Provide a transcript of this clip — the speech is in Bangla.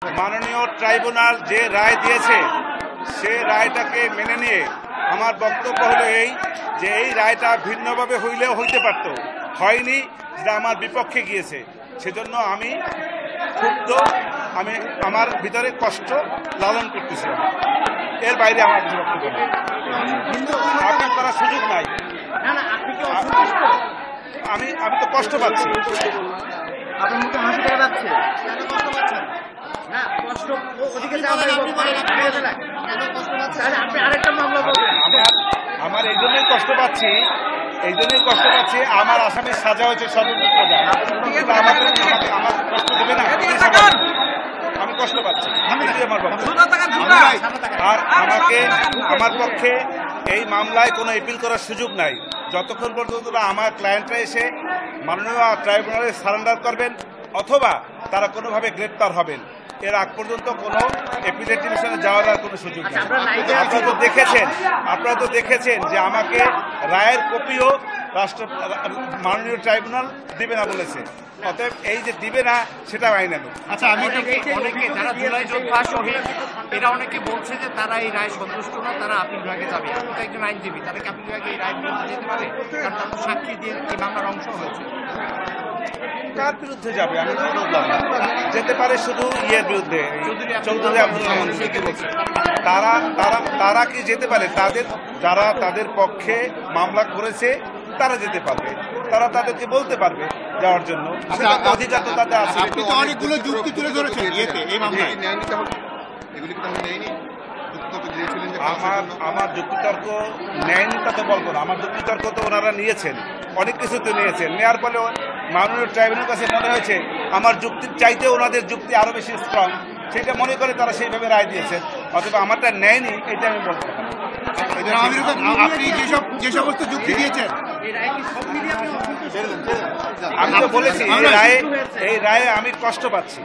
মাননীয় ট্রাইব্যুনাল যে রায় দিয়েছে সে রায়টাকে মেনে নিয়ে আমার বক্তব্য হলো এই যে এই রায়টা ভিন্নভাবে হইলেও হইতে পারত, হয়নি, যেটা আমার বিপক্ষে গিয়েছে। সেজন্য আমি ক্ষুব্ধ, আমি আমার ভিতরে কষ্ট লালন করতেছি। এর বাইরে আমার কিছু বক্তব্য নেই, আপনার করার সুযোগ নাই। আমি তো কষ্ট পাচ্ছি। আপনার মুখে হাসি দেখা যাচ্ছে। আমার এই জন্যই কষ্ট পাচ্ছি, আমার আসামির সাজা হয়েছে সর্বোচ্চ সাজা। আমার কষ্ট দেবে না, আমি কষ্ট পাচ্ছি। আর আমার পক্ষে এই মামলায় কোনো এপিল করার সুযোগ নাই যতক্ষণ পর্যন্ত আমার ক্লায়েন্টরা এসে মাননীয় ট্রাইব্যুনালে সারেন্ডার করবেন অথবা তারা কোনোভাবে গ্রেপ্তার হবেন। এর আগ পর্যন্ত কোনো এপিলেট ডিভিশনে যাওয়ার আর কোনো সুযোগ নেই। আপনারা তো দেখেছেন যে আমাকে রায়ের কপিও মাননীয় ট্রাইব্যুনাল দিবে না বলেছে। অতএব এই যে দিবে না সেটা আইনানুগ। আচ্ছা, অনেকে যারা জুলাই যোদ্ধা শহীদ এরা অনেকে বলছে যে তারা এই রায় সন্তুষ্ট না, তারা আপিল বিভাগে যাবে। আপনি তো একজন আইনজীবী, তারা কি আপিল বিভাগে এই রায় বিরুদ্ধে যেতে পারে? কারণ তারা সাক্ষী দিয়ে এই মামলার অংশ হয়েছে। কার বিরুদ্ধে যাবে আমি তো বললাম, যেতে পারে শুধু ইয়ের বিরুদ্ধে, চৌধুরী আব্দুল রহমান। তারা কি যেতে পারে? যারা তাদের পক্ষে মামলা করেছে তারা যেতে পারবে, তারা তাদেরকে বলতে পারবে যাওয়ার জন্য, অধিকার তো তাদের আছে। অনেকগুলো যুক্তি তুলে ধরেছেন এই মামলায়। আমার যুক্তিতর্ক নেয়নি তা তো বলবো না, আমার যুক্তিতর্ক তো ওনারা নিয়েছেন, অনেক কিছু তো নিয়েছেন। নেওয়ার ফলে মাননীয় ট্রাইব্যুনালের কাছে মনে হয়েছে আমার যুক্তির চাইতে ওনাদের যুক্তি আরো বেশি স্ট্রং, সেটা মনে করে তারা সেইভাবে রায় দিয়েছেন। অথবা আমারটা নেয়নি এটা আমি বলবো। আপনি যে সমস্ত যুক্তি দিয়েছেন আমি তো বলেছি এই রায়ে আমি কষ্ট পাচ্ছি।